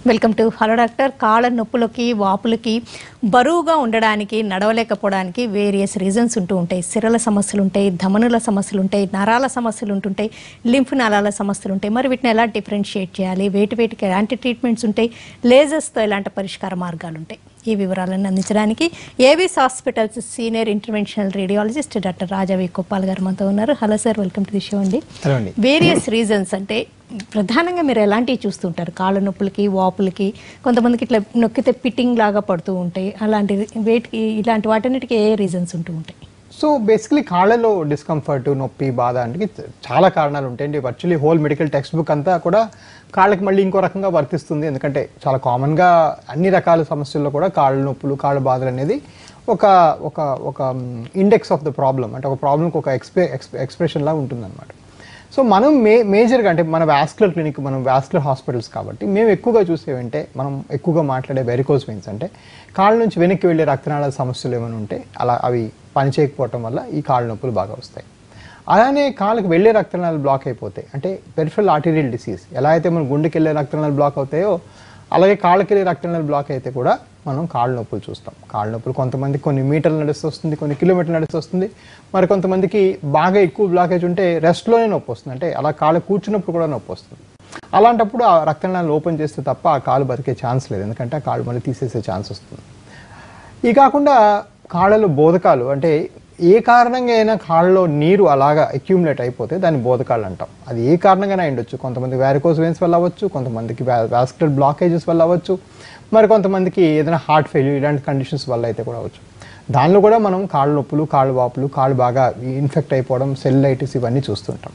Welcome to hello doctor. కాళ్ళ నొప్పులకి వాపులకి బరువుగా ఉండడానికి నడవలేకపోవడానికి వేరియస్ రీజన్స్ ఉంటూ ఉంటాయి. సిరల సమస్యలు ఉంటాయి, ధమనుల సమస్యలు ఉంటాయి, నరాల సమస్యలు ఉంటుంటాయి, లింఫ్ నాళాల సమస్యలు ఉంటాయి. మరి వీటిని ఎలా డిఫరెన్షియేట్ చేయాలి, వేటికి ఎలాంటి ట్రీట్మెంట్స్ ఉంటాయి, లేజర్స్తో ఎలాంటి పరిష్కార మార్గాలు ఉంటాయి, ఈ వివరాలను అందించడానికి ఏబీస్ hospitals senior interventional radiologist doctor Rajavi Koppal గారు మనతో ఉన్నారు. Hello sir, welcome to the show అండి. వేరియస్ రీజన్స్ అంటే ప్రధానంగా మీరు ఎలాంటివి చూస్తుంటారు? కాళ్ళ నొప్పులకి వాపులకి, కొంతమందికి ఇట్లా నొక్కితే పిట్టింగ్ లాగా పడుతూ ఉంటాయి, అలాంటి వేటికి ఇలాంటి వాటన్నిటికీ ఏ రీజన్స్ ఉంటూ ఉంటాయి? సో బేసికలీ కాళ్ళలో డిస్కంఫర్ట్, నొప్పి, బాధ అంటే చాలా కారణాలు ఉంటాయండి. Virtually whole medical text book అంతా కూడా కాళ్ళకి మళ్ళీ ఇంకో రకంగా వర్తిస్తుంది. ఎందుకంటే చాలా కామన్గా అన్ని రకాల సమస్యల్లో కూడా కాళ్ళ నొప్పులు, కాళ్ళ బాధలు అనేది ఒక ఒక ఒక ఇండెక్స్ ఆఫ్ ద ప్రాబ్లం, అంటే ఒక ప్రాబ్లంకి ఒక ఎక్స్ప్రెషన్ లాగా ఉంటుందన్నమాట. సో మనం మేజర్గా అంటే మన వాస్కులర్ క్లినిక్, మనం వాస్కులర్ హాస్పిటల్స్ కాబట్టి మేము ఎక్కువగా చూసేవంటే, మనం ఎక్కువగా మాట్లాడే వెరికోస్ వెయిన్స్ అంటే కాళ్ళ నుంచి వెనక్కి వెళ్ళే రక్తనాళాల సమస్యలు ఏమైనా ఉంటే అలా అవి పనిచేయకపోవటం వల్ల ఈ కాళ్ళ నొప్పులు బాగా వస్తాయి. అలానే కాళ్ళకి వెళ్ళే రక్తనాళాలు బ్లాక్ అయిపోతాయి, అంటే పెరిఫరల్ ఆర్టీరియల్ డిసీజ్. ఎలా అయితే మన గుండెకి వెళ్ళే రక్తనాళాలు బ్లాక్ అవుతాయో అలాగే కాళ్ళకి వెళ్ళే రక్తనాళాలు బ్లాక్ అయితే కూడా మనం కాళ్ళ నొప్పులు చూస్తాం. కాళ్ళ నొప్పులు కొంతమందికి కొన్ని మీటర్లు నడిస్తూ వస్తుంది, కొన్ని కిలోమీటర్లు నడిస్తూ వస్తుంది. మరి కొంతమందికి బాగా ఎక్కువ బ్లాకేజ్ ఉంటే రెస్ట్లోనే నొప్పి వస్తుంది, అంటే అలా కాళ్ళు కూర్చున్నప్పుడు కూడా నొప్పి వస్తుంది. అలాంటప్పుడు ఆ రక్తనాళాలు ఓపెన్ చేస్తే తప్ప ఆ కాలు బతికే ఛాన్స్ లేదు, ఎందుకంటే ఆ కాళ్ళు మళ్ళీ తీసేసే ఛాన్స్ వస్తుంది. ఇది కాకుండా కాళ్ళలో బోధకాలు, అంటే ఏ కారణంగా అయినా కాళ్ళలో నీరు అలాగా అక్యూములేట్ అయిపోతే దాన్ని బోధకాలు అంటాం. అది ఏ కారణంగానే ఉండొచ్చు. కొంతమంది వారికోస్ వెయిన్స్ వల్ల అవ్వచ్చు, కొంతమందికి వాస్కులర్ బ్లాకేజెస్ వల్ల అవ్వచ్చు, మరి కొంతమందికి ఏదైనా హార్ట్ ఫెయిల్యూర్ ఇలాంటి కండిషన్స్ వల్ల అయితే కూడా అవ్వచ్చు. దానిలో కూడా మనం కాళ్ళ నొప్పులు, కాళ్ళ వాపులు, కాళ్ళు బాగా ఇన్ఫెక్ట్ అయిపోవడం, సెల్యులైటిస్ ఇవన్నీ చూస్తుంటాం.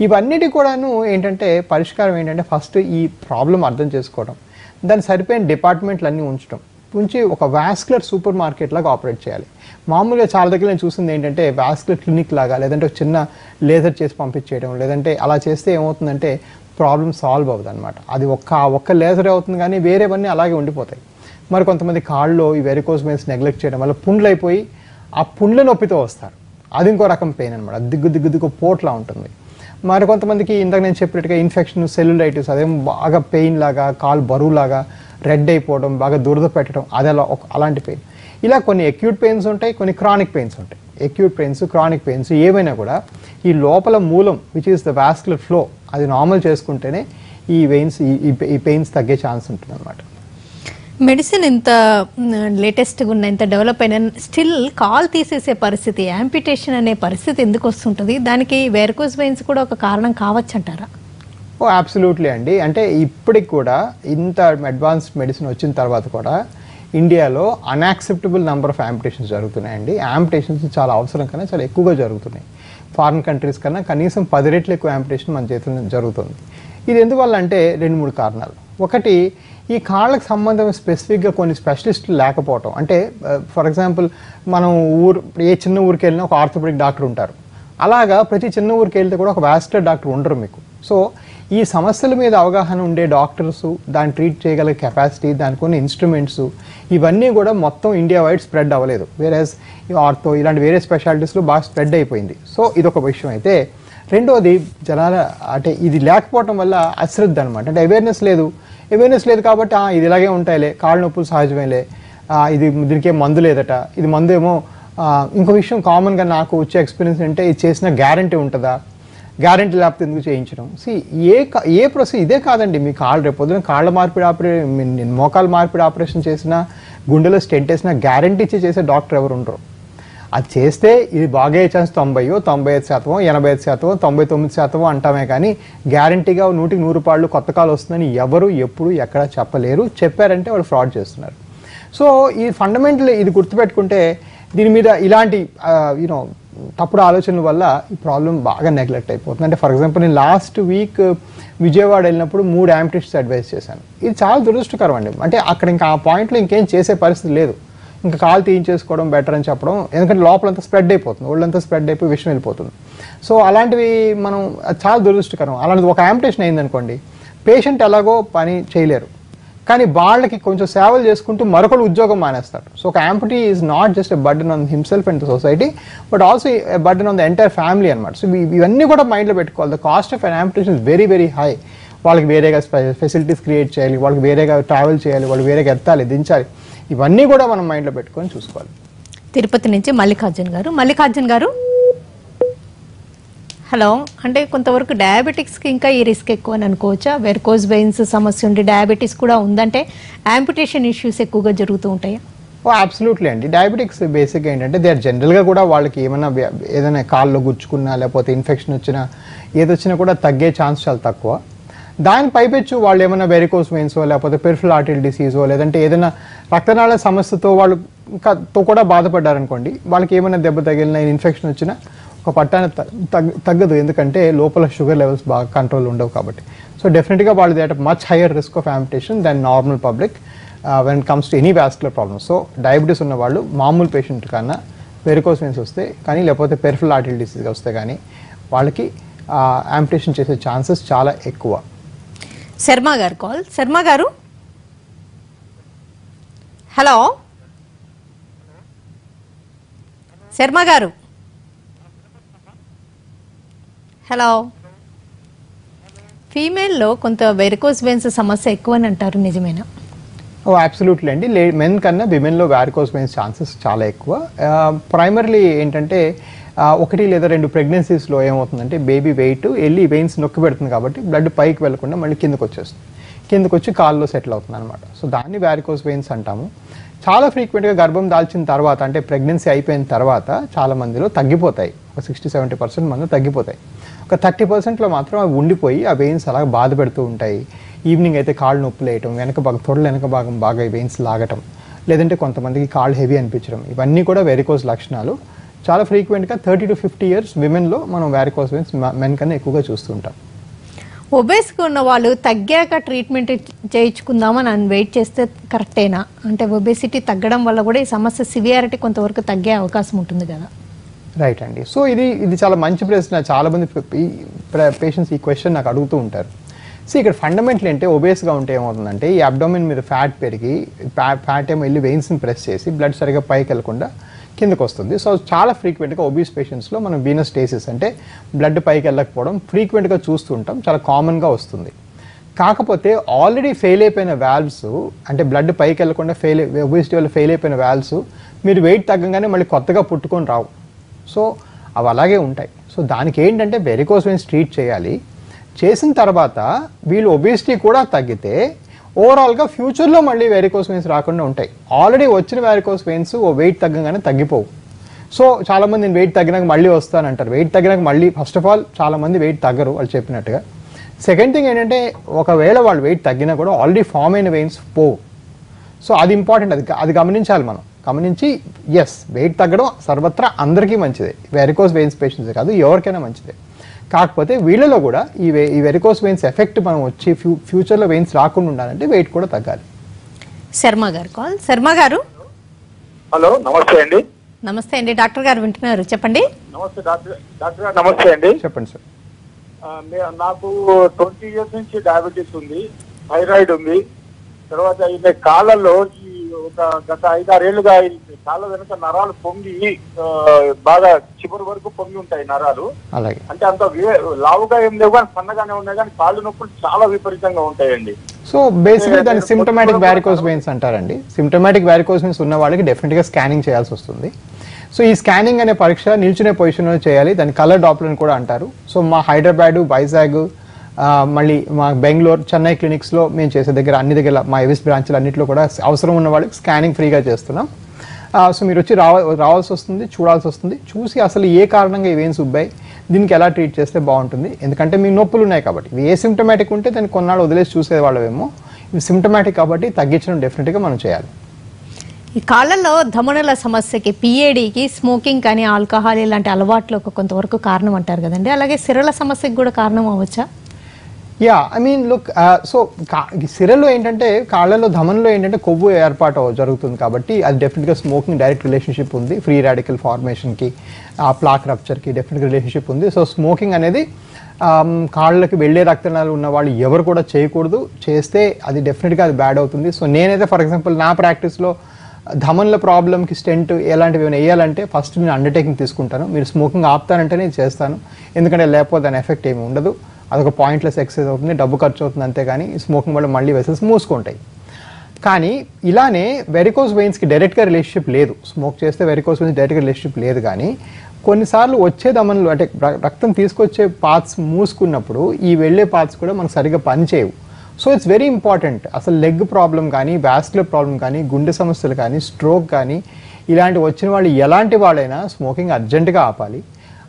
ఇవన్నిటి కూడాను ఏంటంటే పరిష్కారం ఏంటంటే ఫస్ట్ ఈ ప్రాబ్లం అర్థం చేసుకోవడం, దాన్ని సరిపోయిన డిపార్ట్మెంట్లు అన్నీ ఉంచి ఒక వాస్కులర్ సూపర్ మార్కెట్ లాగా ఆపరేట్ చేయాలి. మామూలుగా చాలా దగ్గర నేను చూసింది ఏంటంటే వాస్కులర్ క్లినిక్ లాగా, లేదంటే ఒక చిన్న లేజర్ చేసి పంపించేయడం, లేదంటే అలా చేస్తే ఏమవుతుందంటే ప్రాబ్లం సాల్వ్ అవుతుంది అనమాట. అది ఒక్క లేజర్ అవుతుంది, కానీ వేరేవన్నీ అలాగే ఉండిపోతాయి. మరి కొంతమంది కాళ్ళలో ఈ వెరికోస్ వెయిన్స్ నెగ్లెక్ట్ చేయడం వల్ల పుండ్లు అయిపోయి ఆ పుండ్ల నొప్పితో వస్తారు. అది ఇంకో రకం పెయిన్ అనమాట, దిగ్గు పోట్లా ఉంటుంది. మరి కొంతమందికి ఇందాక నేను చెప్పినట్టుగా ఇన్ఫెక్షన్, సెల్యులైటిస్, అదేం బాగా పెయిన్ లాగా, కాలు బరువులాగా రెడ్ అయిపోవడం, బాగా దురద పెట్టడం, అది అలాంటి పెయిన్. ఇలా కొన్ని అక్యూట్ పెయిన్స్ ఉంటాయి, కొన్ని క్రానిక్ పెయిన్స్ ఉంటాయి. అక్యూట్ పెయిన్స్, క్రానిక్ పెయిన్స్ ఏమైనా కూడా ఈ లోపల మూలం which is the vascular flow అది నార్మల్ చేసుకుంటేనే ఈ వెయిన్స్, ఈ పెయిన్స్ తగ్గే ఛాన్స్ ఉంటుంది అనమాట. మెడిసిన్ ఎంత లేటెస్ట్గా ఉన్న, ఎంత డెవలప్ అయినా స్టిల్ కాల్ తీసేసే పరిస్థితి, యాంపిటేషన్ అనే పరిస్థితి ఎందుకు వస్తుంటుంది? దానికి వెరికోస్ వెయిన్స్ కూడా ఒక కారణం కావచ్చు అంటారా? అబ్సల్యూట్లీ అండి. అంటే ఇప్పటికి కూడా ఇంత అడ్వాన్స్డ్ మెడిసిన్ వచ్చిన తర్వాత కూడా ఇండియాలో అన్యాక్సెప్టబుల్ నెంబర్ ఆఫ్ యాంపిటేషన్స్ జరుగుతున్నాయండి. యాంపిటేషన్స్ చాలా అవసరం కన్నా చాలా ఎక్కువగా జరుగుతున్నాయి. ఫారిన్ కంట్రీస్ కన్నా కనీసం 10 రెట్లు ఎక్కువ యాంపిటేషన్ మన చేతుల్లో జరుగుతుంది. ఇది ఎందువల్ల అంటే 2-3 కారణాలు. ఒకటి, ఈ కాళ్ళకు సంబంధం స్పెసిఫిక్గా కొన్ని స్పెషలిస్టులు లేకపోవటం. అంటే ఫర్ ఎగ్జాంపుల్ మనం ఏ చిన్న ఊరికి వెళ్ళినా ఒక ఆర్థోపెడిక్ డాక్టర్ ఉంటారు. అలాగా ప్రతి చిన్న ఊరికి వెళ్తే కూడా ఒక వాస్కులర్ డాక్టర్ ఉండరు మీకు. సో ఈ సమస్యల మీద అవగాహన ఉండే డాక్టర్స్, దాన్ని ట్రీట్ చేయగల కెపాసిటీ, దానికి కొన్ని ఇన్స్ట్రుమెంట్స్, ఇవన్నీ కూడా మొత్తం ఇండియా వైడ్ స్ప్రెడ్ అవ్వలేదు. వేరేస్ ఆర్థో ఇలాంటి వేరే స్పెషాలిటీస్లో బాగా స్ప్రెడ్ అయిపోయింది. సో ఇదొక విషయం అయితే. రెండోది, జనాల అంటే ఇది లేకపోవడం వల్ల అశ్రద్ధ అనమాట. అంటే అవేర్నెస్ లేదు కాబట్టి ఇది ఇలాగే ఉంటాయిలే, కాళ్ళ నొప్పులు సహజమేలే, దీనికి ఏం మందు లేదట, ఇది మందు ఏమో. ఇంకో విషయం కామన్గా నాకు వచ్చే ఎక్స్పీరియన్స్ అంటే, ఇది చేసిన గ్యారంటీ ఉంటుందా, గ్యారంటీ లేకపోతే ఎందుకు చేయించడం. ఏ ప్రొసీజర్ ఇదే కాదండి, మీ కాళ్ళు రేపు పొద్దున కాళ్ళ మార్పిడి మోకాళ్ళ మార్పిడి ఆపరేషన్ చేసినా, గుండెలో స్టెంట్ వేసినా గ్యారంటీ ఇచ్చి చేసే డాక్టర్ ఎవరు ఉండరు. అది చేస్తే ఇది బాగా ఛాన్స్ 90%, 95%, 85%, 99% అంటామే కానీ గ్యారంటీగా 100కి 100 పాళ్ళు కొత్త కాలు వస్తుందని ఎవరు ఎప్పుడు ఎక్కడ చెప్పలేరు. చెప్పారంటే వాళ్ళు ఫ్రాడ్ చేస్తున్నారు. సో ఈ ఫండమెంటల్ ఇది గుర్తుపెట్టుకుంటే దీని మీద ఇలాంటి తప్పుడు ఆలోచనల వల్ల ఈ ప్రాబ్లం బాగా నెగ్లెక్ట్ అయిపోతుంది. అంటే ఫర్ ఎగ్జాంపుల్ నేను లాస్ట్ వీక్ విజయవాడ వెళ్ళినప్పుడు 3 యాంపిటేషన్స్ అడ్వైస్ చేశాను. ఇది చాలా దురదృష్టకరం అండి. అంటే అక్కడ ఇంకా ఆ పాయింట్లో ఇంకేం చేసే పరిస్థితి లేదు, ఇంకా కాలు తీయించేసుకోవడం బెటర్ అని చెప్పడం. ఎందుకంటే లోపలంతా స్ప్రెడ్ అయిపోతుంది, ఒళ్ళంతా స్ప్రెడ్ అయిపోయి విషయం వెళ్ళిపోతుంది. సో అలాంటివి మనం చాలా దురదృష్టకరం. అలాంటిది ఒక యాంపిటేషన్ అయిందనుకోండి, పేషెంట్ ఎలాగో పని చేయలేరు, కానీ వాళ్ళకి కొంచెం సేవలు చేసుకుంటూ మరొకరు ఉద్యోగం మానేస్తారు. సో ఒక amputee is not just a burden on himself and the society, but also a burden on the entire family అనమాట. సో ఇవన్నీ కూడా మైండ్లో పెట్టుకోవాలి. The cost of an amputation is very very high. వాళ్ళకి వేరేగా ఫెసిలిటీస్ క్రియేట్ చేయాలి, వాళ్ళకి వేరేగా ట్రావెల్ చేయాలి, వాళ్ళు వేరేగా ఎత్తాలి, దించాలి, ఇవన్నీ కూడా మనం మైండ్లో పెట్టుకొని చూసుకోవాలి. తిరుపతి నుంచి మల్లికార్జున్ గారు హలో. అంటే కొంతవరకు డయాబెటిక్స్కి ఇంకా ఈ రిస్క్ ఎక్కువ అని అనుకోవచ్చా? వెరికోజ్ వెయిన్స్ సమస్య ఉండి డయాబెటీస్ కూడా ఉందంటే యాంపుటేషన్ ఇష్యూస్ ఎక్కువగా జరుగుతూ ఉంటాయా? అబ్సల్యూట్లీ అండి. డయాబెటిక్స్ బేసిక్గా ఏంటంటే దే ఆర్ జనరల్గా కూడా వాళ్ళకి ఏదైనా కాల్లో గుచ్చుకున్నా లేకపోతే ఇన్ఫెక్షన్ వచ్చినా ఏదొచ్చినా కూడా తగ్గే ఛాన్స్ చాలా తక్కువ. దాని పైపెచ్చు వాళ్ళు ఏమైనా వెరికోస్ వెయిన్సో లేకపోతే పెరిఫెరల్ ఆర్టరీ డిసీజో లేదంటే ఏదైనా రక్తనాళ సమస్యతో వాళ్ళతో కూడా బాధపడ్డారనుకోండి, వాళ్ళకి ఏమైనా దెబ్బ తగిలిన ఇన్ఫెక్షన్ వచ్చినా ఒక పట్టాన తగ్గదు, ఎందుకంటే లోపల షుగర్ లెవెల్స్ బాగా కంట్రోల్ ఉండవు కాబట్టి. సో డెఫినెట్గా వాళ్ళు they at much higher risk of amputation than normal public when it comes to any vascular problem. So diabetes ఉన్న వాళ్ళు మామూలు పేషెంట్ కన్నా వెరికోస్ వెయిన్స్ వస్తే కానీ లేకపోతే పెరిఫెరల్ ఆర్టరీ డిసీజ్ వస్తే కానీ వాళ్ళకి యాంపుటేషన్ చేసే ఛాన్సెస్ చాలా ఎక్కువ. శర్మ గారు కాల్. శర్మ గారు హలో. శర్మ గారు హలో. ఫీమేల్లో కొంత వెరికోస్ వెయిన్స్ సమస్య ఎక్కువ అని అంటారు, నిజమేనా? అబ్సల్యూట్లీ అండి. మెన్ కన్నా విమెన్లో వారికోస్ వెయిన్స్ ఛాన్సెస్ చాలా ఎక్కువ. ప్రైమర్లీ ఏంటంటే 1 లేదా 2 ప్రెగ్నెన్సీస్లో ఏమవుతుందంటే బేబీ వెయిట్ వెళ్ళి వెయిన్స్ నొక్కి పెడుతుంది కాబట్టి బ్లడ్ పైకి వెళ్లకుండా మళ్ళీ కిందకు వచ్చి కాల్లో సెటిల్ అవుతుంది అనమాట. సో దాన్ని వారికోస్ వెయిన్స్ అంటాము. చాలా ఫ్రీక్వెంట్గా గర్భం దాల్చిన తర్వాత అంటే ప్రెగ్నెన్సీ అయిపోయిన తర్వాత చాలా మందిలో తగ్గిపోతాయి. ఒక 60-70% మంది తగ్గిపోతాయి. ఒక 30%లో మాత్రం అవి ఉండిపోయి ఆ వెయిన్స్ అలా బాధ పెడుతూ ఉంటాయి. ఈవినింగ్ అయితే కాళ్ళు నొప్పులు వేయటం, తొడల వెనక భాగం బాగా వెయిన్స్ లాగటం, లేదంటే కొంతమందికి కాళ్ళు హెవీ అనిపించడం, ఇవన్నీ కూడా వెరికోస్ లక్షణాలు. చాలా ఫ్రీక్వెంట్గా 30 to 50 years విమెన్లో మనం వారికోస్ వెయిన్స్ మెన్ కన్నా ఎక్కువగా చూస్తుంటాం. ఒబేస్గా ఉన్న వాళ్ళు తగ్గాక ట్రీట్మెంట్ చేయించుకుందామని వెయిట్ చేస్తే కరెక్టేనా? అంటే ఒబేసిటీ తగ్గడం వల్ల కూడా ఈ సమస్య సివియారిటీ కొంతవరకు తగ్గే అవకాశం ఉంటుంది కదా? రైట్ అండి. సో ఇది చాలా మంచి ప్రశ్న. చాలామంది పేషెంట్స్ ఈ క్వశ్చన్ నాకు అడుగుతూ ఉంటారు. సో ఇక్కడ ఫండమెంటల్ అంటే ఒబేస్గా ఉంటే ఏమవుతుందంటే ఈ అబ్డోమెన్ మీద ఫ్యాట్ పెరిగి ఫ్యాట్ ఏమో వెళ్ళి వెయిన్స్ని ప్రెస్ చేసి బ్లడ్ సరిగా పైకి వెళ్లకుండా కిందకు వస్తుంది. సో చాలా ఫ్రీక్వెంట్గా ఒబీస్ పేషెంట్స్లో మనం వీనస్ స్టేసిస్ అంటే బ్లడ్ పైకి వెళ్ళకపోవడం ఫ్రీక్వెంట్గా చూస్తుంటాం, చాలా కామన్గా వస్తుంది. కాకపోతే ఆల్రెడీ ఫెయిల్ అయిపోయిన వాల్వ్స్ అంటే బ్లడ్ పైకి వెళ్ళకుండా ఒబేసిటీ వల్ల ఫెయిల్ అయిపోయిన వాల్వ్స్ మీరు వెయిట్ తగ్గగానే మళ్ళీ కొత్తగా పుట్టుకొని రావు. సో అవి అలాగే ఉంటాయి. సో దానికి ఏంటంటే వెరికోస్ వెయిన్స్ ట్రీట్ చేయాలి. చేసిన తర్వాత వీళ్ళు ఒబేసిటీ కూడా తగ్గితే ఓవరాల్గా ఫ్యూచర్లో మళ్ళీ వెరికోస్ వెయిన్స్ రాకుండా ఉంటాయి. ఆల్రెడీ వచ్చిన వెరికోస్ వెయిన్స్ వెయిట్ తగ్గగానే తగ్గిపోవు. సో చాలామంది నేను వెయిట్ తగ్గినాక మళ్ళీ వస్తానంటారు. వెయిట్ తగ్గినాక మళ్ళీ ఫస్ట్ ఆఫ్ ఆల్ చాలామంది వెయిట్ తగ్గరు వాళ్ళు చెప్పినట్టుగా. సెకండ్ థింగ్ ఏంటంటే ఒకవేళ వాళ్ళు వెయిట్ తగ్గినా కూడా ఆల్రెడీ ఫామ్ అయిన వెయిన్స్ పోవు. సో అది ఇంపార్టెంట్, అది గమనించాలి మనం. గమనించి ఎస్ వెయిట్ తగ్గడం సర్వత్రా అందరికీ మంచిదే, వెరికోస్ వెయిన్స్ పేషెంట్సే కాదు ఎవరికైనా మంచిదే. కాకపోతే వీళ్ళలో కూడా ఈ వెరికోస్ వెయిన్స్ ఎఫెక్ట్ మనం వచ్చి ఫ్యూచర్లో వెయిన్స్ రాకుండా ఉండాలంటే వెయిట్ కూడా తగ్గాలి. శర్మ గారు కాల్. శర్మ గారు హలో. నమస్తే అండి. నమస్తే అండి, డాక్టర్ గారు వింటున్నారు, చెప్పండి. నమస్తే డాక్టర్ గారు. నమస్తే అండి. చెప్పండి సార్. నాకు 20 years నుంచి డయాబెటీస్ ఉంది, థైరాయిడ్ ఉంది. తర్వాత ఈ కాళ్ళల్లో ఒక గత 5-6 ఏళ్లుగా కాళ్ళ వెనుక నరాలు పొంగి బాగా చివరి వరకు పొంగి ఉంటాయి నరాలు. అలాగే అంటే అంత లావుగా ఏం లేవు కానీ సన్నగానే ఉన్నాయి కానీ కాళ్ళు నొప్పులు చాలా విపరీతంగా ఉంటాయండి. సో బేసిక్గా దాన్ని సిమ్టమాటిక్ వారికోస్ వెయిన్స్ అంటారండి. సిమ్టమాటిక్ వారికోస్ వెయిన్స్ ఉన్న వాళ్ళకి డెఫినెట్గా స్కానింగ్ చేయాల్సి వస్తుంది. సో ఈ స్కానింగ్ అనే పరీక్ష నిల్చునే పొజిషన్లో చేయాలి. దాన్ని కలర్ డాప్లర్ అని కూడా అంటారు. సో మా హైదరాబాద్, వైజాగ్, మళ్ళీ మా బెంగళూరు, చెన్నై క్లినిక్స్లో మేము చేసే దగ్గర మా ఎవిస్ బ్రాంచ్లు అన్నింటిలో కూడా అవసరం ఉన్న వాళ్ళకి స్కానింగ్ ఫ్రీగా చేస్తున్నాం. సో మీరు వచ్చి రావాల్సి వస్తుంది, చూడాల్సి వస్తుంది. చూసి అసలు ఏ కారణంగా ఈ వెయిన్స్ ఉబ్బాయి, దీనికి ఎలా ట్రీట్ చేస్తే బాగుంటుంది. ఎందుకంటే మీ నొప్పులు ఉన్నాయి కాబట్టి. ఇవి ఏ సిమ్టమాటిక్ ఉంటే దాన్ని కొన్నాళ్ళు వదిలేసి చూసేవాళ్ళమేమో. ఇవి సిమ్టమాటిక్ కాబట్టి తగ్గించడం డెఫినెట్గా మనం చేయాలి. ఈ కాళ్ళలో ధమనుల సమస్యకి పిఏడికి స్మోకింగ్ కానీ ఆల్కహాల్ ఇలాంటి అలవాట్లు కొంతవరకు కారణం అంటారు కదండి, అలాగే సిరల సమస్యకి కూడా కారణం అవ్వచ్చా? Yeah, I mean look, so సిరలో ఏంటంటే కాళ్ళలో ధమన్లో ఏంటంటే కొవ్వు ఏర్పాటు జరుగుతుంది కాబట్టి అది డెఫినెట్గా స్మోకింగ్ డైరెక్ట్ రిలేషన్షిప్ ఉంది. ఫ్రీ రాడికల్ ఫార్మేషన్కి, ప్లాక్ రప్చర్కి డెఫినెట్గా రిలేషన్షిప్ ఉంది. సో స్మోకింగ్ అనేది కాళ్ళకి వెళ్ళే రక్తనాళాలు ఉన్న వాళ్ళు ఎవరు కూడా చేయకూడదు. చేస్తే అది డెఫినెట్గా అది బ్యాడ్ అవుతుంది. సో నేనైతే ఫర్ ఎగ్జాంపుల్ నా ప్రాక్టీస్లో ధమన్ల ప్రాబ్లమ్కి స్టెంట్ ఎలాంటివి ఏమైనా వేయాలంటే ఫస్ట్ నేను అండర్టేకింగ్ తీసుకుంటాను. మీరు స్మోకింగ్ ఆపుతానంటే నేను చేస్తాను, ఎందుకంటే లేకపోతే దాని ఎఫెక్ట్ ఏమి ఉండదు. అదొక పాయింట్లెస్ ఎక్సర్సైజ్ అవుతుంది, డబ్బు ఖర్చు అవుతుంది, అంతేగాని స్మోకింగ్ వల్ల మళ్ళీ వెసల్స్ మూసుకుంటాయి. కానీ ఇలానే వెరికోస్ వెయిన్స్కి డైరెక్ట్గా రిలేషన్షిప్ లేదు, స్మోక్ చేస్తే వెరికోస్ వెయిన్స్ డైరెక్ట్గా రిలేషన్షిప్ లేదు. కానీ కొన్నిసార్లు వచ్చే దమనలు అంటే రక్తం తీసుకొచ్చే పార్ట్స్ మూసుకున్నప్పుడు ఈ వెళ్ళే పార్ట్స్ కూడా మనకు సరిగ్గా పనిచేయవు. So it's very important. అసలు లెగ్ ప్రాబ్లం కానీ, వాస్కులర్ ప్రాబ్లం కానీ, గుండె సమస్యలు కానీ, స్ట్రోక్ కానీ ఇలాంటి వచ్చిన వాళ్ళు ఎలాంటి వాళ్ళైనా స్మోకింగ్ అర్జెంటుగా ఆపాలి.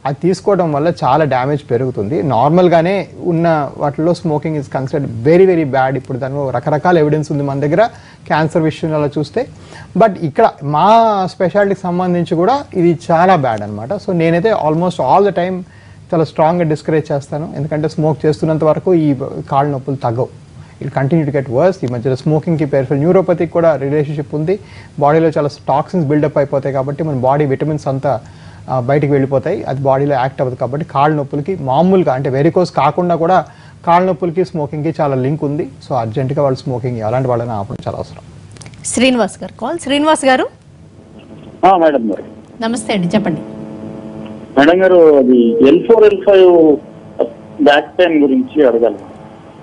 అది తీసుకోవడం వల్ల చాలా డ్యామేజ్ పెరుగుతుంది. నార్మల్గానే ఉన్న వాటిలో smoking is considered very very bad. ఇప్పుడు దానిలో రకరకాల ఎవిడెన్స్ ఉంది మన దగ్గర క్యాన్సర్ విషయంలో చూస్తే. బట్ ఇక్కడ మా స్పెషాలిటీకి సంబంధించి కూడా ఇది చాలా బ్యాడ్ అనమాట. సో నేనైతే ఆల్మోస్ట్ ఆల్ ద టైమ్ చాలా స్ట్రాంగ్గా డిస్కరేజ్ చేస్తాను. ఎందుకంటే స్మోక్ చేస్తున్నంత వరకు ఈ కాళ్ళ నొప్పులు తగ్గవు, it continue to get worse. ఈ మధ్యలో స్మోకింగ్కి పెరిఫెరల్ న్యూరోపతికి కూడా రిలేషన్షిప్ ఉంది. బాడీలో చాలా టాక్సిన్స్ బిల్డప్ అయిపోతాయి కాబట్టి మన బాడీ విటమిన్స్ అంతా బయటికి వెళ్ళిపోతాయి, అది బాడీలో యాక్ట్ అవ్వదు. కాబట్టి కాళ్ళ నొప్పులకి మామూలుగా అంటే వెరికోస్ కాకుండా కూడా కాళ్ళ నొప్పులకి స్మోకింగ్కి చాలా లింక్ ఉంది. సో అర్జెంటుగా వాళ్ళు స్మోకింగ్ అలాంటి వాళ్ళని ఆపడం చాలా అవసరం. శ్రీనివాస్ గారు కాల్. శ్రీనివాస్ గారు మేడం గారు నమస్తే అండి, చెప్పండి. మేడం గారు, అది L4 L5 బ్యాక్ పెయిన్ గురించి అడగాలి.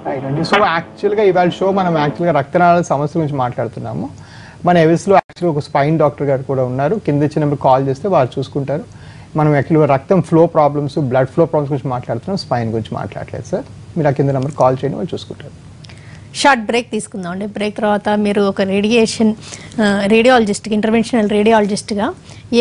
రైట్ అండి. సో యాక్చువల్గా ఇవాళ షో మనం యాక్చువల్గా రక్తనాళాల సమస్య గురించి మాట్లాడుతున్నాము. మన ఎవిస్లో యాక్చువల్గా ఒక స్పైన్ డాక్టర్ గారు కూడా ఉన్నారు, కింద ఇచ్చినప్పుడు కాల్ చేస్తే వాళ్ళు చూసుకుంటారు. మనం యాక్చువల్గా రక్తం flow problems, blood flow problems గురించి మాట్లాడుతున్నాం, స్పైన్ గురించి మాట్లాడలేదు సార్. మీరు ఆ కింద నెంబర్ కాల్ చేయండి, వాళ్ళు చూసుకుంటారు. షార్ట్ బ్రేక్ తీసుకుందాం అండి. బ్రేక్ తర్వాత మీరు ఒక రేడియాలజిస్ట్గా, ఇంటర్వెన్షనల్ రేడియాలజిస్ట్గా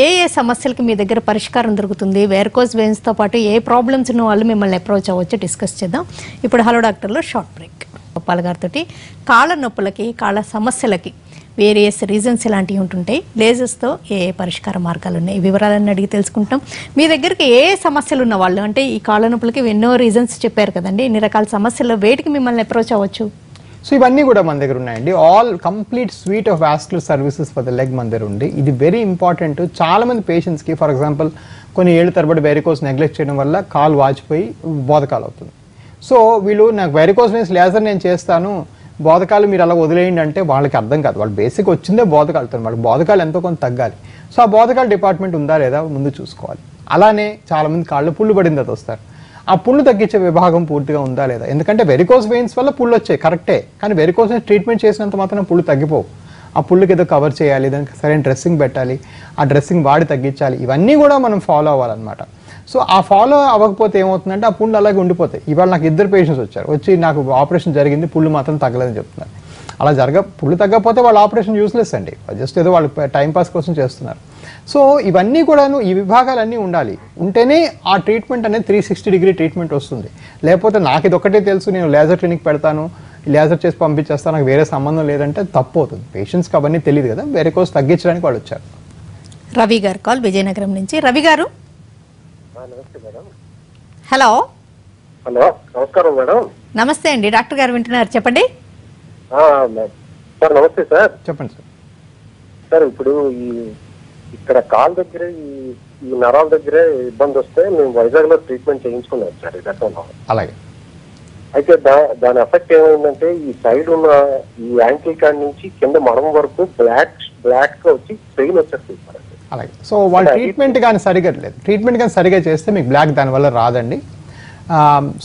ఏ సమస్యలకి మీ దగ్గర పరిష్కారం దొరుకుతుంది, వెరికోస్ వెయిన్స్తో పాటు ఏ ప్రాబ్లమ్స్ ఉన్న వాళ్ళు మిమ్మల్ని అప్రోచ్ అవ్వచ్చు డిస్కస్ చేద్దాం. ఇప్పుడు హలో డాక్టర్లో షార్ట్ బ్రేక్. గోపాల్ గారితో కాళ్ళ నొప్పులకి, కాళ్ళ సమస్యలకి వేరియస్ రీజన్స్ ఇలాంటివి ఉంటుంటాయి, లేజర్స్తో ఏ పరిష్కార మార్గాలు ఉన్నాయి, వివరాలన్నీ అడిగి తెలుసుకుంటాం. మీ దగ్గరికి ఏ సమస్యలు ఉన్న వాళ్ళు, అంటే ఈ కాళ్ళ నొప్పులకి ఎన్నో రీజన్స్ చెప్పారు కదండి, ఇన్ని రకాల సమస్యలు, వేటికి మిమ్మల్ని అప్రోచ్ అవ్వచ్చు? సో ఇవన్నీ కూడా మన దగ్గర ఉన్నాయండి. All complete sweet of vascular services for the leg మన దగ్గర ఉంది. ఇది వెరీ ఇంపార్టెంట్. చాలా మంది పేషెంట్స్కి ఫర్ ఎగ్జాంపుల్ కొన్ని ఏళ్ళ తరబడి వెరికోస్ నెగ్లెక్ట్ చేయడం వల్ల కాలు వాచిపోయి బోధకాలు అవుతుంది. సో వీళ్ళు నాకు వెరికోస్ వెయిన్స్ లేజర్ నేను చేస్తాను, బోధకాలు మీరు అలా వదిలేయండి అంటే వాళ్ళకి అర్థం కాదు. వాళ్ళు బేసిక్ వచ్చిందే బోధకాలతో, వాళ్ళకి బోధకాలు ఎంతో కొంత తగ్గాలి. సో ఆ బోధకాల డిపార్ట్మెంట్ ఉందా లేదా ముందు చూసుకోవాలి. అలానే చాలామంది కాళ్ళు పుళ్ళు పడిన తర్వాత వస్తారు, ఆ పుళ్ళు తగ్గించే విభాగం పూర్తిగా ఉందా లేదా. ఎందుకంటే వెరికోస్ వెయిన్స్ వల్ల పుళ్ళు వచ్చాయి కరెక్టే, కానీ వెరికోస్ వెయిన్స్ ట్రీట్మెంట్ చేసినంత మాత్రం పుళ్ళు తగ్గిపోవు. ఆ పుళ్ళకి ఏదో కవర్ చేయాలి, దానికి సరైన డ్రెస్సింగ్ పెట్టాలి, ఆ డ్రెస్సింగ్ వాడి తగ్గించాలి, ఇవన్నీ కూడా మనం ఫాలో అవ్వాలన్నమాట. సో ఆ ఫాలో అవ్వకపోతే ఏమవుతుందంటే ఆ పుళ్ళు అలాగే ఉండిపోతాయి. ఇవాళ నాకు 2 పేషెంట్స్ వచ్చి నాకు ఆపరేషన్ జరిగింది, పుళ్ళు మాత్రం తగ్గలేదని చెప్తున్నారు. అలా పుళ్ళు తగ్గకపోతే వాళ్ళ ఆపరేషన్ యూస్లెస్ అండి, జస్ట్ ఏదో వాళ్ళు టైంపాస్ కోసం చేస్తున్నారు. సో ఇవన్నీ కూడాను ఈ విభాగాలన్నీ ఉండాలి, ఉంటేనే ఆ ట్రీట్మెంట్ అనేది 360 డిగ్రీ ట్రీట్మెంట్ వస్తుంది. లేకపోతే నాకు ఇది ఒక్కటే తెలుసు, నేను లేజర్ క్లినిక్ పెడతాను, లేజర్ చేసి పంపించేస్తాను, నాకు వేరే సంబంధం లేదంటే తప్పు అవుతుంది. పేషెంట్స్కి అవన్నీ తెలియదు కదా, వెరికోస్ తగ్గించడానికి వాళ్ళు వచ్చారు. రవి గారు కాల్ విజయనగరం నుంచి. రవి గారు నమస్తే మేడం. హలో. హలో, నమస్కారం మేడం. నమస్తే అండి, డాక్టర్ గారు వింటున్నారు, చెప్పండి. సార్ నమస్తే సార్. చెప్పండి సార్. సార్ ఇప్పుడు ఇక్కడ కాల్ దగ్గర ఈ నరాల దగ్గరే ఇబ్బంది వస్తే మేము వైజాగ్ లో ట్రీట్మెంట్ చేయించుకున్నాం సార్ ఈ గతంలో. అలాగే. అయితే దాని ఎఫెక్ట్ ఏమైందంటే ఈ సైడ్ ఉన్న ఈ యాంకిల్ కాడి నుంచి కింద మడం వరకు బ్లాక్ గా వచ్చి పెయిన్ వచ్చేస్తుంది సార్. అలాగే. సో వాళ్ళ ట్రీట్మెంట్ కానీ సరిగా లేదు, ట్రీట్మెంట్ కానీ సరిగా చేస్తే మీకు బ్లాక్ దానివల్ల రాదండి.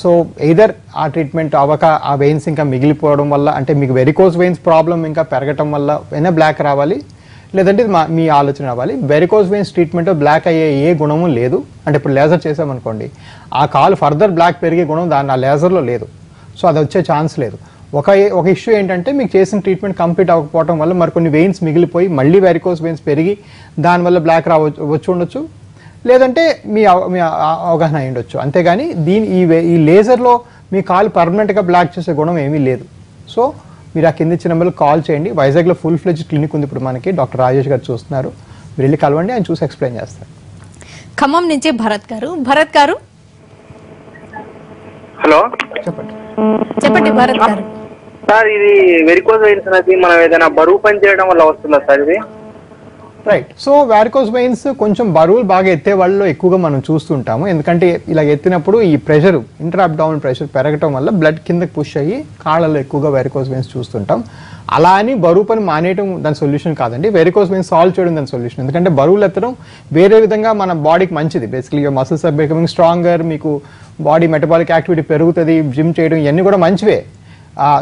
సో ఎయిదర్ ఆ ట్రీట్మెంట్ అవ్వక ఆ వెయిన్స్ ఇంకా మిగిలిపోవడం వల్ల, అంటే మీకు వెరికోస్ వెయిన్స్ ప్రాబ్లం ఇంకా పెరగటం వల్ల అయినా బ్లాక్ రావాలి, లేదంటే మీ ఆలోచన రావాలి. వెరికోస్ వెయిన్స్ ట్రీట్మెంట్ బ్లాక్ అయ్యే ఏ గుణము లేదు. అంటే ఇప్పుడు లేజర్ చేసామనుకోండి, ఆ కాలు ఫర్దర్ బ్లాక్ పెరిగే గుణం దాని ఆ లేజర్లో లేదు. సో అది వచ్చే ఛాన్స్ లేదు. ఒక ఇష్యూ ఏంటంటే మీకు చేసిన ట్రీట్మెంట్ కంప్లీట్ అవ్వకపోవడం వల్ల మరికొన్ని వెయిన్స్ మిగిలిపోయి మళ్ళీ వెరికోస్ వెయిన్స్ పెరిగి దానివల్ల బ్లాక్ వచ్చి ఉండొచ్చు, లేదంటే మీ అవగాహన అయి ఉండొచ్చు. అంతేగాని ఈ లేజర్లో మీ కాలు పర్మనెంట్గా బ్లాక్ చేసే గుణం ఏమీ లేదు. సో మీరు ఆ కింద ఇచ్చిన నెంబర్లో కాల్ చేయండి. వైజాగ్లో ఫుల్ ఫ్లెడ్జ్ క్లినిక్ ఉంది ఇప్పుడు మనకి, డాక్టర్ రాజేష్ గారు చూస్తున్నారు, మీరు వెళ్ళి కలవండి, ఆయన చూసి ఎక్స్ప్లెయిన్ చేస్తారు. ఖమ్మం నుంచి భరత్ గారు. భరత్ గారు హలో, చెప్పండి భరత్ గారు. సార్ ఇది వెరికోస్ వెయిన్స్ అనేది మనం ఏదైనా బరువు పని చేయడం వల్ల వస్తుందా సార్ ఇది? రైట్. సో వారికోస్ వెయిన్స్ కొంచెం బరువులు బాగా ఎత్తే వాళ్ళలో ఎక్కువగా మనం చూస్తుంటాము. ఎందుకంటే ఇలా ఎత్తినప్పుడు ఈ ప్రెషర్, ఇంటర్ అబ్డామినల్ ప్రెషర్ పెరగటం వల్ల బ్లడ్ కిందకి పుష్ అయ్యి కాళ్ళలో ఎక్కువగా వారికోస్ వెయిన్స్ చూస్తుంటాం. అలా అని బరువు పని మానేయడం దాని సొల్యూషన్ కాదండి. వెరికోస్ వెయిన్స్ సాల్వ్ చేయడం దాని సొల్యూషన్. ఎందుకంటే బరువులు ఎత్తడం వేరే విధంగా మన బాడీకి మంచిది. Basically muscles are becoming stronger, మీకు బాడీ మెటబాలిక్ యాక్టివిటీ పెరుగుతుంది, జిమ్ చేయడం ఇవన్నీ కూడా మంచివే.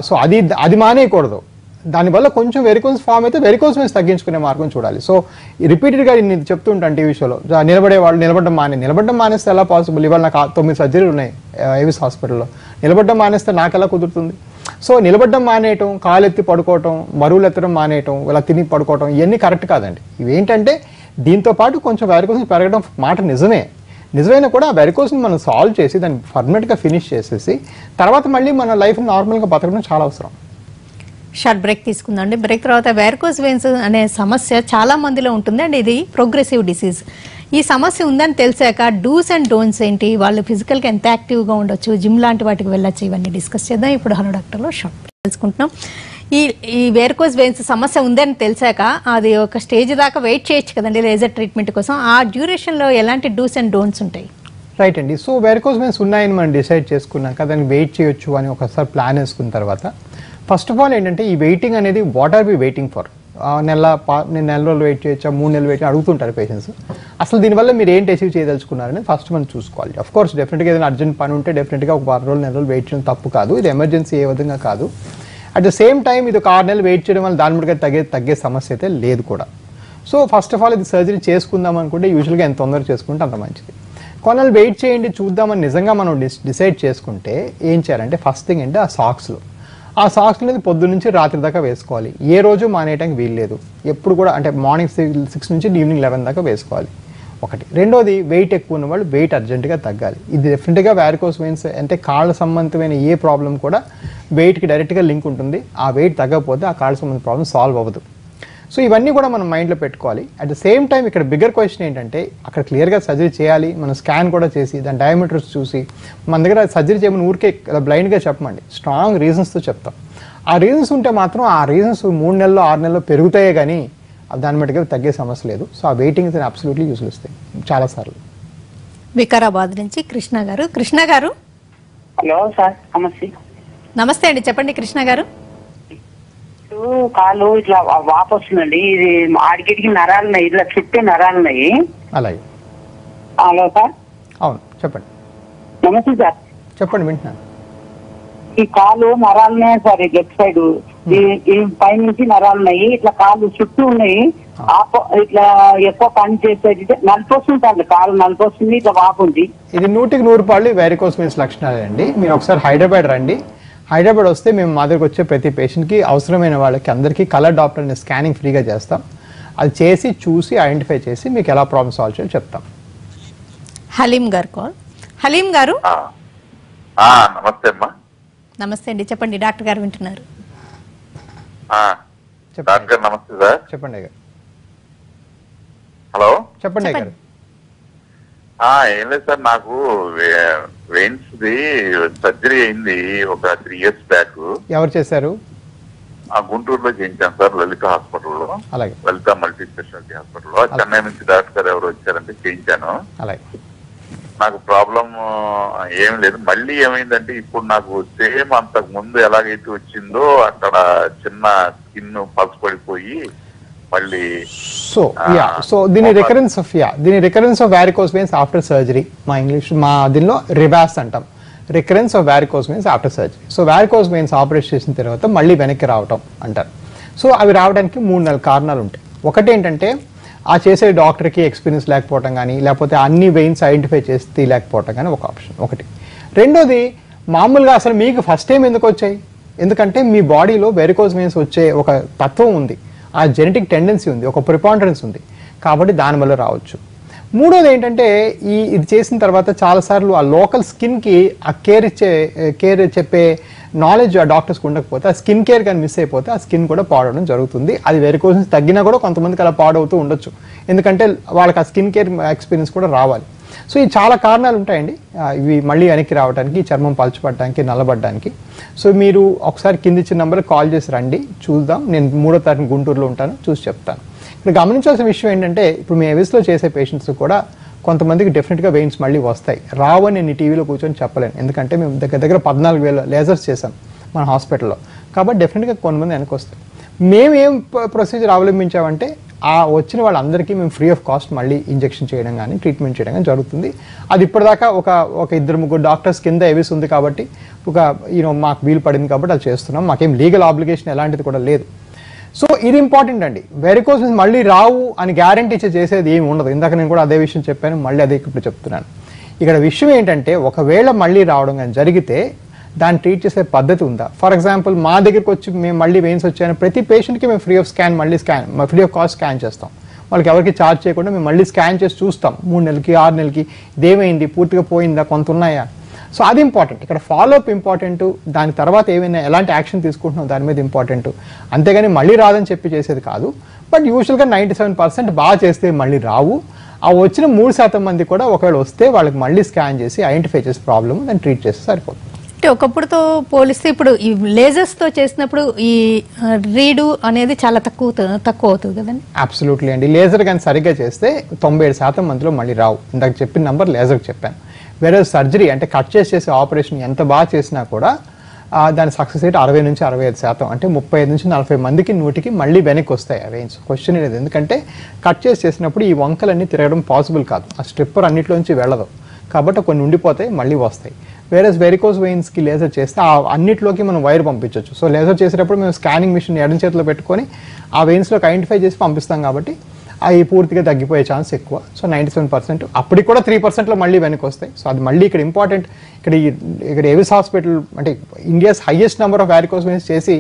సో అది మానేయకూడదు. దానివల్ల కొంచెం వెరికోస్ ఫామ్ అయితే వెరికోస్ వెయిన్స్ తగ్గించుకునే మార్గం చూడాలి. సో రిపీటెడ్గా నేను చెప్తూ ఉంటాను టీవీ షోలో, నిలబడే వాళ్ళు నిలబడడం మానేస్తే ఎలా పాసిబుల్? ఇవాళ నాకు 9 సర్జరీలు ఉన్నాయి ఏవిస్ హాస్పిటల్లో. నిలబడడం మానేస్తే నాకు ఎలా కుదురుతుంది? సో నిలబడడం మానేయటం, కాలెత్తి పడుకోవటం, బరువులు ఎత్తడం మానేయటం, ఇలా తిని పడుకోవటం ఇవన్నీ కరెక్ట్ కాదండి. ఇవేంటంటే దీంతో పాటు కొంచెం వెరికోస్ పెరగడం మాట నిజమైనా కూడా ఆ వెరికోస్ని మనం సాల్వ్ చేసి దాన్ని పర్మనెంట్గా ఫినిష్ చేసేసి తర్వాత మళ్ళీ మన లైఫ్ నార్మల్గా బతకడం చాలా అవసరం. షార్ట్ బ్రేక్ తీసుకుందండి. బ్రేక్ తర్వాత వెరికోస్ వెయిన్స్ అనే సమస్య చాలా మందిలో ఉంటుంది అండి. ఇది ప్రోగ్రెసివ్ డిసీజ్. ఈ సమస్య ఉందని తెలిసాక డూస్ అండ్ డోంట్స్ ఏంటి, వాళ్ళు ఫిజికల్గా ఎంత యాక్టివ్గా ఉండొచ్చు, జిమ్ లాంటి వాటికి వెళ్ళొచ్చు, ఇవన్నీ డిస్కస్ చేద్దాం ఇప్పుడు హలో డాక్టర్లో. షార్ట్ బ్రేక్ తెలుసుకుంటున్నాం. ఈ వెరికోస్ వెయిన్స్ సమస్య ఉందని తెలిసాక అది ఒక స్టేజ్ దాకా వెయిట్ చేయొచ్చు కదండి లేజర్ ట్రీట్మెంట్ కోసం. ఆ డ్యూరేషన్లో ఎలాంటి డూస్ అండ్ డోంట్స్ ఉంటాయి? రైట్ అండి. సో వెరికోస్ వెయిన్స్ ఉన్నాయని మనం డిసైడ్ చేసుకున్నాక దాన్ని వెయిట్ చేయొచ్చు అని ఒకసారి ప్లాన్ వేసుకున్న తర్వాత ఫస్ట్ ఆఫ్ ఆల్ ఏంటంటే ఈ వెయిటింగ్ అనేది what are we waiting for? నేను నెల రోజులు వెయిట్ చేయొచ్చా, 3 నెలలు వెయిట్ అడుగుతుంటారు పేషెంట్స్. అసలు దీనివల్ల మీరు ఏంటి అచీవ్ చేయదలుచుకున్నారని ఫస్ట్ మనం చూసుకోవాలి. ఆఫ్ కోర్స్ డెఫినెట్గా ఏదైనా అర్జెంట్ పని ఉంటే డెఫినెట్గా ఒక 10 రోజులు 4 రోజులు వెయిట్ చేయడం తప్పు కాదు. ఇది ఎమర్జెన్సీ ఏ విధంగా కాదు. అట్ ద సేమ్ టైం ఇది ఒక 6 నెలలు వెయిట్ చేయడం వల్ల దాని మీద తగ్గే సమస్య అయితే లేదు కూడా. సో ఫస్ట్ ఆఫ్ ఆల్ ఇది సర్జరీ చేసుకుందాం అనుకుంటే యూజువల్గా ఎంత తొందరగా చేసుకుంటే అంత మంచిది. కొన్నాళ్ళు వెయిట్ చేయండి చూద్దామని నిజంగా మనం డిసైడ్ చేసుకుంటే ఏం చేయాలంటే ఫస్ట్ థింగ్ అంటే ఆ సాక్స్ అనేది పొద్దున్న నుంచి రాత్రి దాకా వేసుకోవాలి. ఏ రోజు మానేయడానికి వీల్లేదు. ఎప్పుడు కూడా అంటే మార్నింగ్ 6 నుంచి ఈవినింగ్ 11 దాకా వేసుకోవాలి ఒకటి. రెండోది వెయిట్ ఎక్కువ ఉన్న వాళ్ళు వెయిట్ అర్జెంటుగా తగ్గాలి. ఇది డెఫినెట్గా వెరికోస్ వెయిన్స్ అంటే కాళ్ళ సంబంధమైన ఏ ప్రాబ్లం కూడా వెయిట్కి డైరెక్ట్గా లింక్ ఉంటుంది. ఆ వెయిట్ తగ్గకపోతే ఆ కాళ్ళ సంబంధించిన ప్రాబ్లం సాల్వ్ అవ్వదు. సో ఇవన్నీ కూడా మనం మైండ్లో పెట్టుకోవాలి. అట్ ద సేమ్ టైం ఇక్కడ బిగ్గర్ క్వశ్చన్ ఏంటంటే అక్కడ క్లియర్గా సర్జరీ చేయాలి, మనం స్కాన్ కూడా చేసి దాని డయామీటర్స్ చూసి మన దగ్గర సర్జరీ చేయమని ఊరికే బ్లైండ్గా చెప్పమండి, స్ట్రాంగ్ రీజన్స్తో చెప్తాం. ఆ రీజన్స్ ఉంటే మాత్రం ఆ రీజన్స్ 3 నెలల్లో 6 నెలల్లో పెరుగుతాయే కానీ దాని మటుగా తగ్గే సమస్య లేదు. సో ఆ వెయిటింగ్ అబ్సల్యూట్లీ యూజ్ వస్తాయి చాలాసార్లు. వికారాబాద్ నుంచి కృష్ణ గారు. హలో సార్, నమస్తే అండి, చెప్పండి కృష్ణ గారు. కాలు ఇట్లా వాపు వస్తుందండి. ఇది ఆడికిటికి నరాలు ఉన్నాయి, ఇట్లా చుట్టూ నరాలు ఉన్నాయి. అలాగే. Hello sir. అవును చెప్పండి. నమస్తే సార్. చెప్పండి వింటున్నాను. ఈ కాలు నరాలనే సార్, లెఫ్ట్ సైడ్ ఈ పై నుంచి నరాలు ఉన్నాయి, ఇట్లా కాలు చుట్టూ ఉన్నాయి. ఇట్లా ఎక్కువ పని చేసేది నలుపు వస్తుంది సార్, కాలు నలుపు వస్తుంది, ఇట్లా వాపు ఉంది. ఇది 100కి 100 వెరికోస్ వెయిన్స్ లక్షణాలు అండి. మీరు ఒకసారి హైదరాబాద్ రండి. హైదరాబాద్ వస్తే మేము మా దగ్గరకు వచ్చే ప్రతి పేషెంట్కి అవసరమైన వాళ్ళకి అందరికీ కలర్ డాప్లర్ అనే స్కానింగ్ ఫ్రీగా చేస్తాం. అది చేసి చూసి ఐడెంటిఫై చేసి మీకు ఎలా ప్రాబ్లమ్ సాల్వ్ చేయాలో చెప్తాం. హలీం గారు కాల్. హలీం గారు. నమస్తే అమ్మా. నమస్తే అండి, చెప్పండి, డాక్టర్ గారు వింటున్నారు. డాక్టర్ నమస్తే సార్. చెప్పండి గారు. హలో చెప్పండి గారు. ఏం లేదు సార్, నాకు వెయిన్స్ ది సర్జరీ అయింది ఒక 3 years బ్యాక్. ఎవరు చేశారు? గుంటూరులో చేయించాను సార్, లలిత హాస్పిటల్లో. అలాగే. లలిత మల్టీ స్పెషాలిటీ హాస్పిటల్లో. చెన్నై నుంచి డాక్టర్ గారు ఎవరు వచ్చారంటే చేయించాను. అలాగే. నాకు ప్రాబ్లం ఏం లేదు. మళ్ళీ ఏమైందంటే ఇప్పుడు నాకు సేమ్ అంతకు ముందు ఎలాగైతే వచ్చిందో అక్కడ చిన్న స్కిన్ పల్స్ పడిపోయి మళ్ళీ దీని recurrence of varicose veins after surgery, మా దీనిలో రివాస్ అంటాం, recurrence of varicose veins after surgery. So varicose veins operation చేసిన తర్వాత మళ్ళీ వెనక్కి రావటం అంటారు. సో అవి రావడానికి 3 4 కారణాలు ఉంటాయి. ఒకటి ఏంటంటే ఆ చేసే డాక్టర్కి ఎక్స్పీరియన్స్ లేకపోవటం కానీ, లేకపోతే అన్ని వెయిన్స్ ఐడెంటిఫై చేసి తీయలేకపోవటం కానీ ఒక ఆప్షన్ ఒకటి. రెండోది మామూలుగా అసలు మీకు ఫస్ట్ టైం ఎందుకు వచ్చాయి? ఎందుకంటే మీ బాడీలో వెరికోస్ వెయిన్స్ వచ్చే ఒక తత్వం ఉంది, ఆ జెనెటిక్ టెండెన్సీ ఉంది, ఒక ప్రిపాండరెన్స్ ఉంది, కాబట్టి దానివల్ల రావచ్చు. మూడోది ఏంటంటే ఇది చేసిన తర్వాత చాలాసార్లు ఆ లోకల్ స్కిన్కి ఆ కేర్ చెప్పే నాలెడ్జ్ ఆ డాక్టర్స్కి ఉండకపోతే, ఆ స్కిన్ కేర్ కానీ మిస్ అయిపోతే ఆ స్కిన్ కూడా పాడవడం జరుగుతుంది. అది వెరికోస్ తగ్గినా కూడా కొంతమందికి అలా పాడవుతూ ఉండొచ్చు, ఎందుకంటే వాళ్ళకి ఆ స్కిన్ కేర్ ఎక్స్పీరియన్స్ కూడా రావాలి. సో ఈ చాలా కారణాలు ఉంటాయండి ఇవి మళ్ళీ వెనక్కి రావడానికి, చర్మం పలచపడడానికి, నల్లబడడానికి. సో మీరు ఒకసారి కింది ఇచ్చిన నెంబర్కి కాల్ చేసి రండి, చూద్దాం. నేను 3వ తారీఖున గుంటూరులో ఉంటాను, చూసి చెప్తాను. ఇక్కడ గమనించాల్సిన విషయం ఏంటంటే ఇప్పుడు మీ ఎవిస్లో చేసే పేషెంట్స్ కూడా కొంతమందికి డెఫినెట్గా వెయిన్స్ మళ్ళీ వస్తాయి. రావని నేను టీవీలో కూర్చొని చెప్పలేను, ఎందుకంటే మేము దగ్గర 14,000 లేజర్స్ చేశాం మన హాస్పిటల్లో, కాబట్టి డెఫినెట్గా కొంతమంది వెనక్కి వస్తాయి. మేము ఏం ప్రొసీజర్ అవలంబించామంటే ఆ వచ్చిన వాళ్ళందరికీ మేము ఫ్రీ ఆఫ్ కాస్ట్ మళ్ళీ ఇంజెక్షన్ చేయడం కానీ ట్రీట్మెంట్ చేయడం కానీ జరుగుతుంది. అది ఇప్పటిదాకా ఒక 2-3 డాక్టర్స్ కింద ఎవిస్ ఉంది కాబట్టి మాకు వీలు పడింది కాబట్టి అది చేస్తున్నాం. మాకేం లీగల్ ఆబ్లిగేషన్ ఎలాంటిది కూడా లేదు. సో ఇది ఇంపార్టెంట్ అండి. వెరికోస్ వెయిన్స్ మళ్ళీ రావు అని గ్యారంటీ చేసేది ఏమి ఉండదు. ఇందాక నేను కూడా అదే విషయం చెప్పాను, మళ్ళీ అదే ఇప్పుడు చెప్తున్నాను. ఇక్కడ విషయం ఏంటంటే ఒకవేళ మళ్ళీ రావడం కానీ జరిగితే దాన్ని ట్రీట్ చేసే పద్ధతి ఉందా? ఫర్ ఎగ్జాంపుల్ మా దగ్గరికి వచ్చి మేము మళ్ళీ వెయిన్స్ వచ్చాయని ప్రతి పేషెంట్కి మేము ఫ్రీ ఆఫ్ కాస్ట్ స్కాన్ చేస్తాం. వాళ్ళకి ఎవరికి ఛార్జ్ చేయకుండా మేము మళ్ళీ స్కాన్ చేసి చూస్తాం 3 నెలలకి 6 నెలలకి ఇదేమైంది, పూర్తిగా పోయిందా, కొంత ఉన్నాయా. సో అది ఇంపార్టెంట్. ఇక్కడ ఫాలోఅప్ ఇంపార్టెంట్. దాని తర్వాత ఏమైనా ఎలాంటి యాక్షన్ తీసుకుంటున్నాం దాని మీద ఇంపార్టెంట్. అంతేగాని మళ్ళీ రాదని చెప్పి చేసేది కాదు. బట్ యూజువల్గా 97% బాగా చేస్తే మళ్ళీ రావు. ఆ వచ్చిన 3% మంది కూడా ఒకవేళ వస్తే వాళ్ళకి మళ్ళీ స్కాన్ చేసి ఐడెంటిఫై చేసే ప్రాబ్లమ్ దాన్ని ట్రీట్ చేస్తే సరిపోతుంది. అంటే ఒకప్పుడుతో పోలిస్తే ఇప్పుడు ఈ లేజర్స్తో చేసినప్పుడు ఈ రీడు అనేది చాలా తక్కువ అవుతుంది కదండి. అబ్సల్యూట్లీ అండి. లేజర్ కానీ సరిగ్గా చేస్తే 97% మందిలో మళ్ళీ రావు. ఇందాక చెప్పిన నెంబర్ లేజర్కి చెప్పాను. వేరే సర్జరీ అంటే కట్ చేసే ఆపరేషన్ ఎంత బాగా చేసినా కూడా దాని సక్సెస్ రేట్ 60 నుంచి 65%. అంటే 35 నుంచి 40 మందికి 100కి మళ్ళీ వెనక్కి వస్తాయి ఆ వెయిన్స్. క్వశ్చన్ లేదు. ఎందుకంటే కట్ చేసినప్పుడు ఈ వంకలన్నీ తిరగడం పాసిబుల్ కాదు. ఆ స్ట్రిప్పర్ అన్నిట్లోంచి వెళ్ళదు కాబట్టి కొన్ని ఉండిపోతాయి, మళ్ళీ వస్తాయి. వేరే వెరికోస్ వెయిన్స్కి లేజర్ చేస్తే ఆ అన్నిట్లోకి మనం వైర్ పంపించవచ్చు. సో లేజర్ చేసేటప్పుడు మేము స్కానింగ్ మిషన్ ఎడం చేతిలో పెట్టుకొని ఆ వెయిన్స్లోకి ఐడెంటిఫై చేసి పంపిస్తాం కాబట్టి అవి పూర్తిగా తగ్గిపోయే ఛాన్స్ ఎక్కువ. సో 97%. అప్పటికి కూడా 3%లో మళ్ళీ వెనక్కి వస్తాయి. సో అది మళ్ళీ ఇక్కడ ఇంపార్టెంట్. ఇక్కడ ఎవిస్ హాస్పిటల్ అంటే India's highest number of varicose veins చేసి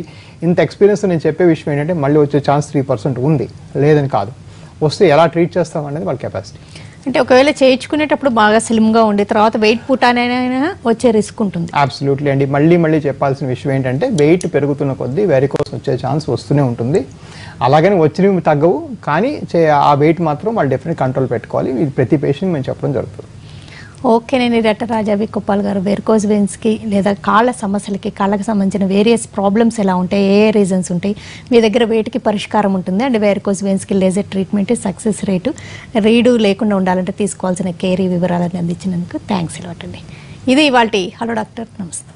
ఇంత ఎక్స్పీరియన్స్ నేను చెప్పే విషయం ఏంటంటే మళ్ళీ వచ్చే ఛాన్స్ 3% ఉంది, లేదని కాదు. వస్తే ఎలా ట్రీట్ చేస్తాం అనేది వాళ్ళ కెపాసిటీ. అంటే ఒకవేళ చేయించుకునేటప్పుడు బాగా స్లిమ్గా ఉండి తర్వాత వెయిట్ పుట్టానైనా వచ్చే రిస్క్ ఉంటుంది. అబ్సల్యూట్లీ అండి. మళ్ళీ చెప్పాల్సిన విషయం ఏంటంటే వెయిట్ పెరుగుతున్న కొద్దీ వెరికోస్ వచ్చే ఛాన్స్ వస్తూనే ఉంటుంది. అలాగని వచ్చినవి తగ్గవు, కానీ ఆ వెయిట్ మాత్రం వాళ్ళు డెఫినెట్ కంట్రోల్ పెట్టుకోవాలి. ఇది ప్రతి పేషెంట్ మేము చెప్పడం జరుగుతుంది. ఓకేనండి. డాక్టర్ రాజా వి కొప్పాల్ గారు, వెరికోస్ వెయిన్స్కి లేదా కాళ్ళ సమస్యలకి, కాళ్ళకి సంబంధించిన వేరియస్ ప్రాబ్లమ్స్ ఎలా ఉంటాయి, ఏ ఏ ఉంటాయి, మీ దగ్గర వేటికి పరిష్కారం ఉంటుంది అండ్ వెరికోస్ వెయిన్స్కి లేజర్ ట్రీట్మెంట్ సక్సెస్ రేటు, రీడు లేకుండా ఉండాలంటే తీసుకోవాల్సిన కేర్ వివరాలను అందించినందుకు థ్యాంక్స్ అలాట్ అండి. ఇది ఇవాల్టి హలో డాక్టర్. నమస్తే.